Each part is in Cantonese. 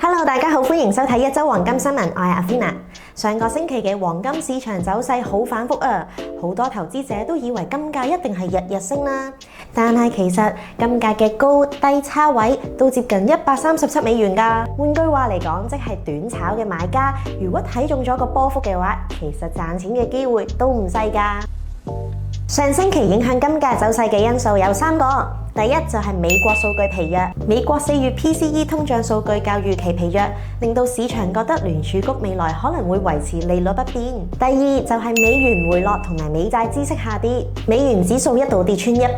Hello， 大家好，歡迎收睇一周黃金新聞，我係阿 Fina。上個星期嘅黃金市場走勢好反覆啊，好多投資者都以為金價一定係日日升啦，但係其實金價嘅高低差位都接近137美元㗎。換句話嚟講，即係短炒嘅買家，如果睇中咗個波幅嘅話，其實賺錢嘅機會都唔細㗎。上星期影響金價走勢嘅因素有3個。第一就係美國數據疲弱，美國4月 PCE 通脹數據較預期疲弱，令到市場覺得聯儲局未來可能會維持利率不變。第二就係美元回落同埋美債孳息下跌，美元指數一度跌穿100，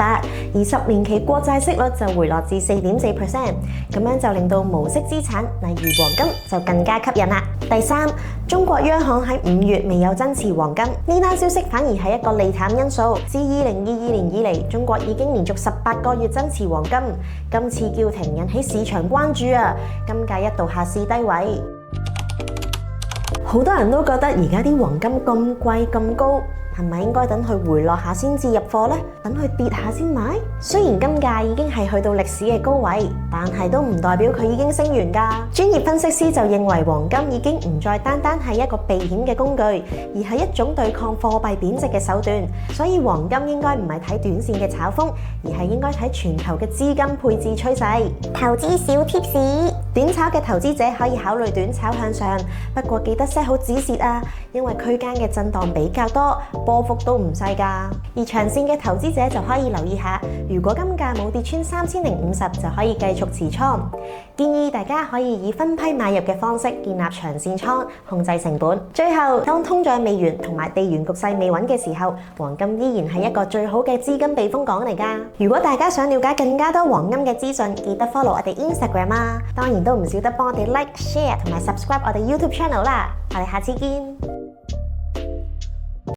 而10年期國債息率就回落至4.4%，咁樣就令到無息資產例如黃金就更加吸引啦。第三，中國央行喺5月未有增持黃金，呢單消息反而係一個利淡因素。自2022年以嚟，中國已經連續18個月增持黃金，今次叫停引起市場關注啊！金價一度下試低位，好多人都覺得而家啲黃金咁貴咁高，係咪應該等佢回落下先至入貨呢？等佢跌下先買？雖然金價已經係去到歷史嘅高位，但係都唔代表佢已經升完㗎。專業分析師就認為黃金已經唔再單單係一個避險嘅工具，而係一種對抗貨幣貶值嘅手段。所以黃金應該唔係睇短線嘅炒風，而係應該睇全球嘅資金配置趨勢。投資小貼士：短炒嘅投資者可以考慮短炒向上，不過記得 set 好止蝕啊，因為區間嘅震盪比較多，波幅都唔細㗎。而長線嘅投資者就可以留意下，如果金價冇跌穿3050，就可以繼續持倉。建議大家可以以分批買入嘅方式建立長線倉，控制成本。最後，當通脹未完同埋地緣局勢未穩嘅時候，黃金依然係一個最好嘅資金避風港嚟㗎。如果大家想了解更加多黃金嘅資訊，記得 follow 我哋 Instagram 啊！當然都唔少得幫我哋 like、share 同埋 subscribe 我哋 YouTube channel 啦。我哋下次見。